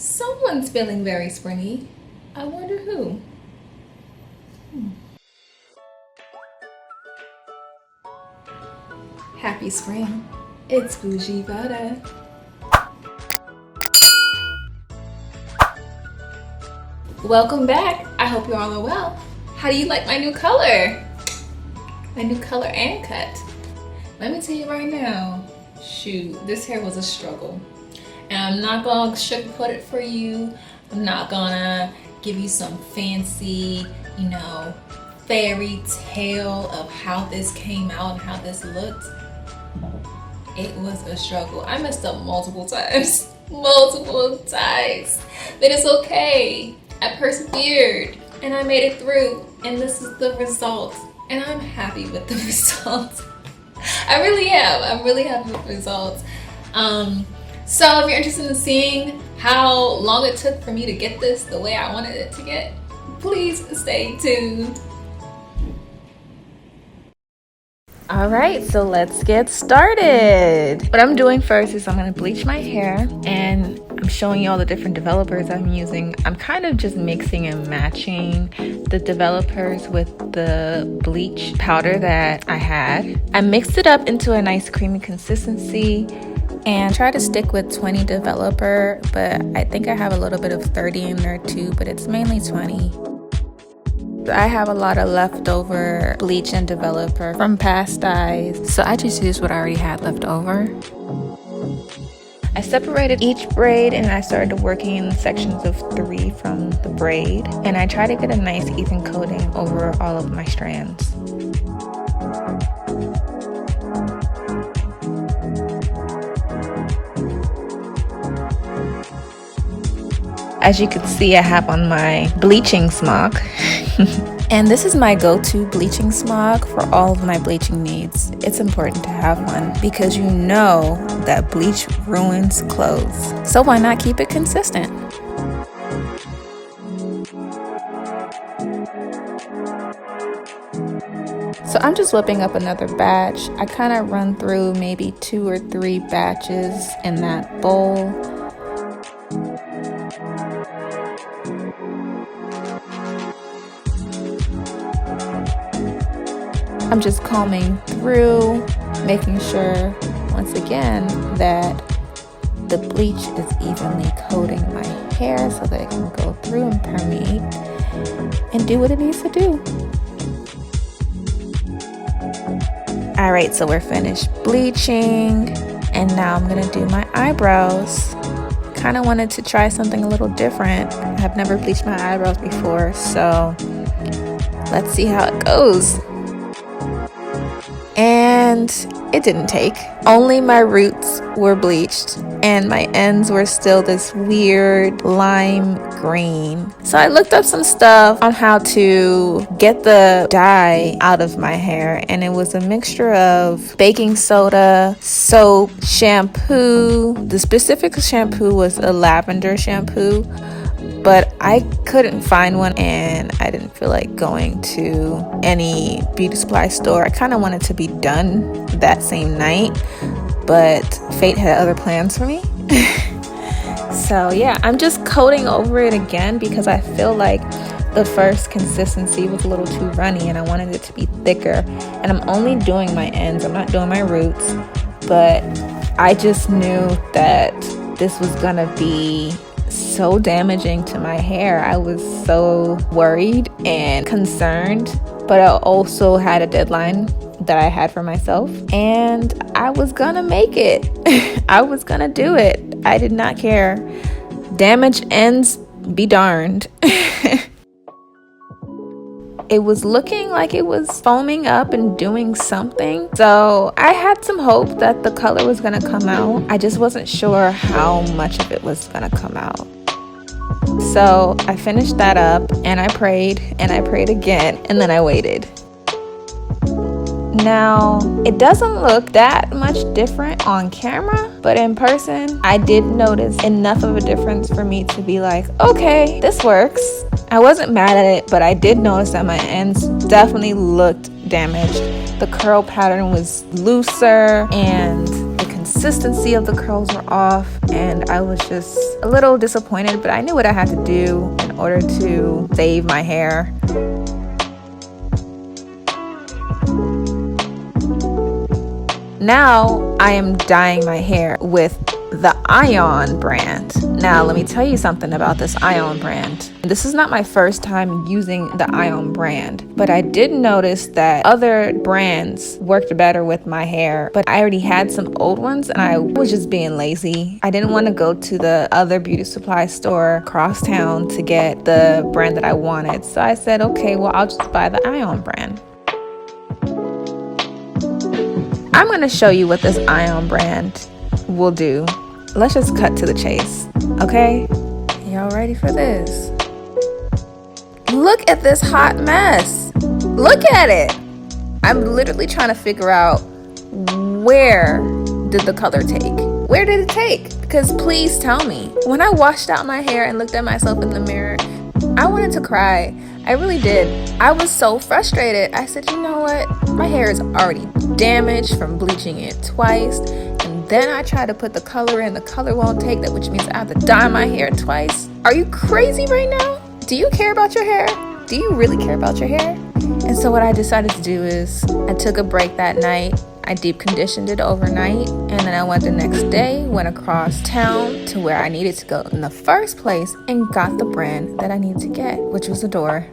Someone's feeling very springy. I wonder who. Happy spring. It's Bougie Butter. Welcome back. I hope you all are well. How do you like my new color? My new color and cut. Let me tell you right now, shoot, this hair was a struggle. And I'm not gonna sugarcoat it for you. I'm not gonna give you some fancy, fairy tale of how this came out and how this looked. It was a struggle. I messed up multiple times. But it's okay. I persevered and I made it through, and this is the result. And I'm happy with the results. I really am. I'm really happy with the results. So if you're interested in seeing how long it took for me to get this the way I wanted it to get, please stay tuned. All right, so let's get started. What I'm doing first is I'm gonna bleach my hair, and I'm showing you all the different developers I'm using. I'm kind of just mixing and matching the developers with the bleach powder that I had. I mixed it up into a nice creamy consistency and try to stick with 20 developer, but I think I have a little bit of 30 in there too, but it's mainly 20. I have a lot of leftover bleach and developer from past dyes, so I just used what I already had left over. I separated each braid and I started working in sections of 3 from the braid, and I try to get a nice even coating over all of my strands. As you can see, I have on my bleaching smock. And this is my go-to bleaching smock for all of my bleaching needs. It's important to have one because you know that bleach ruins clothes. So why not keep it consistent? So I'm just whipping up another batch. I kind of run through maybe 2 or 3 batches in that bowl. I'm just combing through, making sure, once again, that the bleach is evenly coating my hair so that it can go through and permeate and do what it needs to do. All right, so we're finished bleaching, and now I'm gonna do my eyebrows. Kind of wanted to try something a little different. I've never bleached my eyebrows before, so let's see how it goes. And it didn't take. Only my roots were bleached and my ends were still this weird lime green. So I looked up some stuff on how to get the dye out of my hair, and it was a mixture of baking soda, soap, shampoo. The specific shampoo was a lavender shampoo, but I couldn't find one and I didn't feel like going to any beauty supply store. I kind of wanted to be done that same night, but fate had other plans for me. So yeah, I'm just coating over it again because I feel like the first consistency was a little too runny and I wanted it to be thicker. And I'm only doing my ends, I'm not doing my roots, but I just knew that this was gonna be so damaging to my hair. I was so worried and concerned, but I also had a deadline that I had for myself, and I was gonna make it. I was gonna do it. I did not care. Damaged ends be darned. It was looking like it was foaming up and doing something, so I had some hope that the color was gonna come out. I just wasn't sure how much of it was gonna come out. So I finished that up and I prayed again, and then I waited. Now, it doesn't look that much different on camera, but in person, I did notice enough of a difference for me to be like, okay, this works. I wasn't mad at it, but I did notice that my ends definitely looked damaged. The curl pattern was looser and the consistency consistency of the curls were off, and I was just a little disappointed, but I knew what I had to do in order to save my hair. Now I am dyeing my hair with the Ion brand. Now let me tell you something about this Ion brand. This is not my first time using the Ion brand, but I did notice that other brands worked better with my hair, but I already had some old ones and I was just being lazy. I didn't want to go to the other beauty supply store across town to get the brand that I wanted. So I said, okay, well, I'll just buy the Ion brand. I'm going to show you what this Ion brand will do. Let's just cut to the chase, okay? Y'all ready for this? Look at this hot mess. Look at it. I'm literally trying to figure out, where did the color take? Where did it take? Because please tell me. When I washed out my hair and looked at myself in the mirror, I wanted to cry. I really did. I was so frustrated. I said, you know what? My hair is already damaged from bleaching it twice. And then I try to put the color in. The color won't take that, which means I have to dye my hair twice. Are you crazy right now? Do you care about your hair? Do you really care about your hair? And so what I decided to do is I took a break that night. I deep conditioned it overnight, and then I went the next day, went across town to where I needed to go in the first place and got the brand that I needed to get, which was Adore.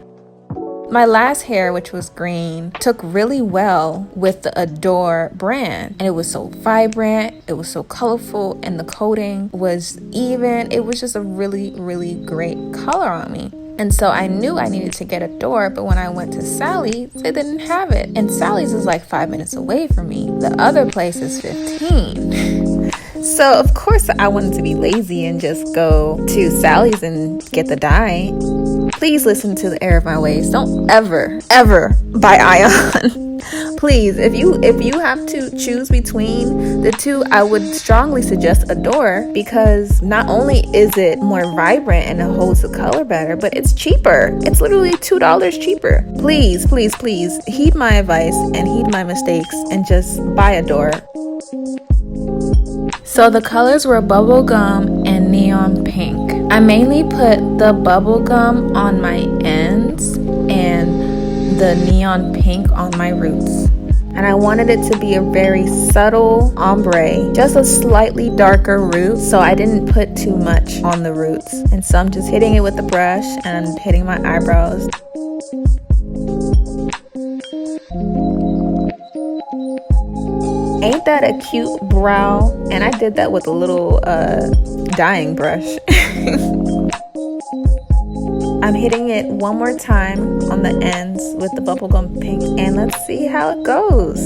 My last hair, which was green, took really well with the Adore brand, and it was so vibrant, it was so colorful, and the coating was even. It was just a really, really great color on me. And so I knew I needed to get Adore, but when I went to Sally's, they didn't have it. And Sally's is like 5 minutes away from me. The other place is 15. So of course I wanted to be lazy and just go to Sally's and get the dye. Please listen to the error of my ways. Don't ever buy Ion. Please, if you have to choose between the two, I would strongly suggest Adore, because not only is it more vibrant and it holds the color better, but it's cheaper. It's literally $2 cheaper. Please heed my advice and heed my mistakes and just buy Adore. So the colors were Bubblegum and Neon Pink. I mainly put the Bubblegum on my ends and the Neon Pink on my roots. And I wanted it to be a very subtle ombre, just a slightly darker root, so I didn't put too much on the roots. And so I'm just hitting it with the brush and hitting my eyebrows. Ain't that a cute brow? And I did that with a little dyeing brush. I'm hitting it one more time on the ends with the Bubblegum Pink, and let's see how it goes.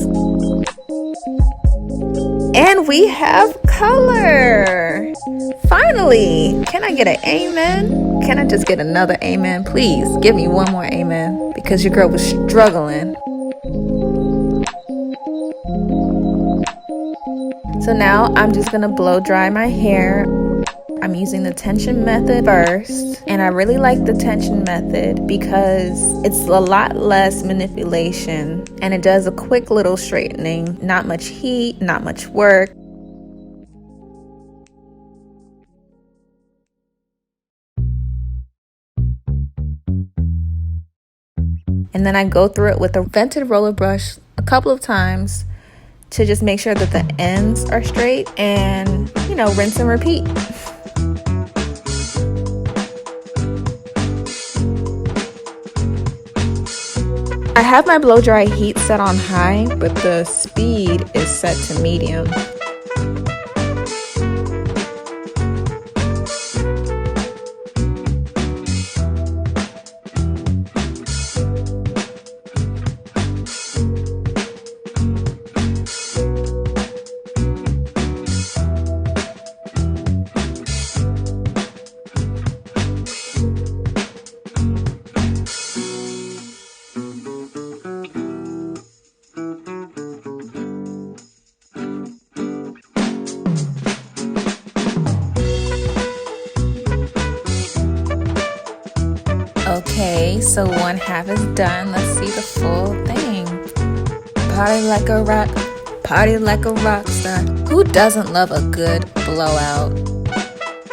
And we have color! Finally! Can I get an amen? Can I just get another amen? Please, give me one more amen, because your girl was struggling. So now I'm just gonna blow dry my hair. I'm using the tension method first, and I really like the tension method because it's a lot less manipulation and it does a quick little straightening. Not much heat, not much work. And then I go through it with a vented roller brush a couple of times to just make sure that the ends are straight and, rinse and repeat. I have my blow dry heat set on high, but the speed is set to medium. Okay, so one half is done. Let's see the full thing. Party like a rock, party like a rock star. Who doesn't love a good blowout?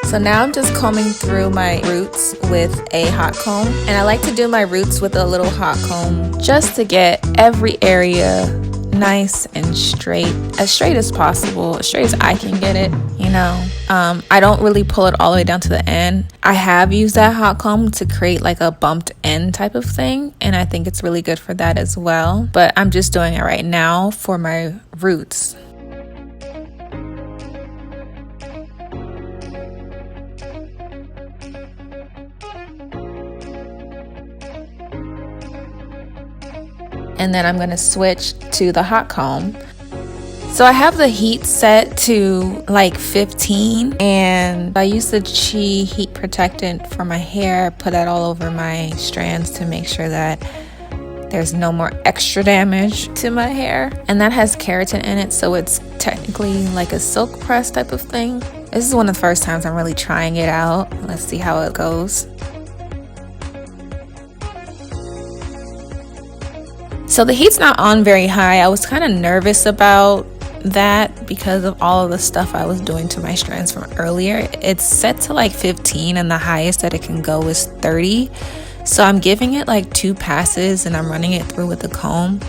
So now I'm just combing through my roots with a hot comb. And I like to do my roots with a little hot comb just to get every area nice and straight as possible, as straight as I can get it, you know. I don't really pull it all the way down to the end. I have used that hot comb to create like a bumped end type of thing, and I think it's really good for that as well, but I'm just doing it right now for my roots. And then I'm going to switch to the hot comb. So I have the heat set to like 15, and I use the Chi heat protectant for my hair. Put that all over my strands to make sure that there's no more extra damage to my hair. And that has keratin in it, so it's technically like a silk press type of thing. This is one of the first times I'm really trying it out. Let's see how it goes. So the heat's not on very high. I was kind of nervous about that because of all of the stuff I was doing to my strands from earlier. It's set to like 15 and the highest that it can go is 30. So I'm giving it like 2 passes and I'm running it through with the comb.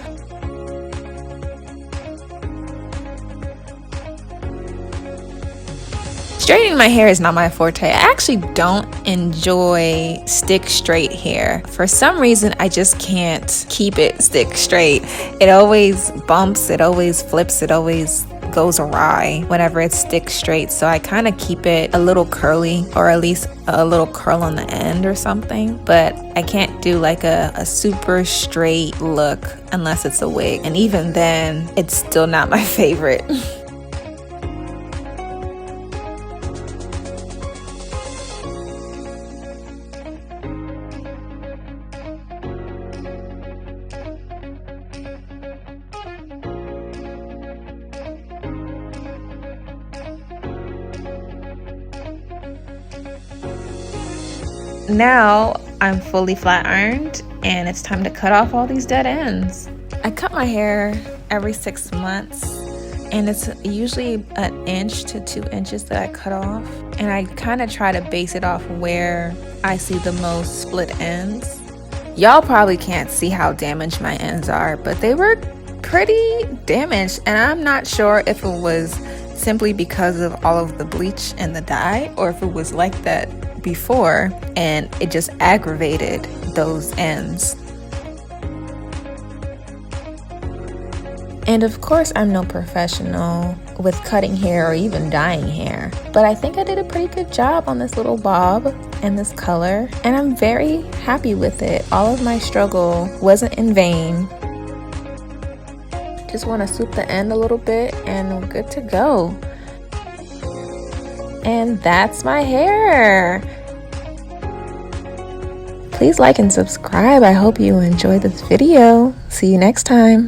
Straightening my hair is not my forte. I actually don't enjoy stick straight hair. For some reason, I just can't keep it stick straight. It always bumps, it always flips, it always goes awry whenever it's stick straight. So I kind of keep it a little curly, or at least a little curl on the end or something. But I can't do like a super straight look unless it's a wig. And even then, it's still not my favorite. Now I'm fully flat ironed and it's time to cut off all these dead ends. I cut my hair every 6 months and it's usually 1 inch to 2 inches that I cut off, and I kind of try to base it off where I see the most split ends. Y'all probably can't see how damaged my ends are, but they were pretty damaged, and I'm not sure if it was simply because of all of the bleach and the dye or if it was like that before and it just aggravated those ends. And of course, I'm no professional with cutting hair or even dyeing hair, but I think I did a pretty good job on this little bob and this color, and I'm very happy with it. All of my struggle wasn't in vain. Just want to swoop the end a little bit and we're good to go. And that's my hair. Please like and subscribe. I hope you enjoyed this video. See you next time.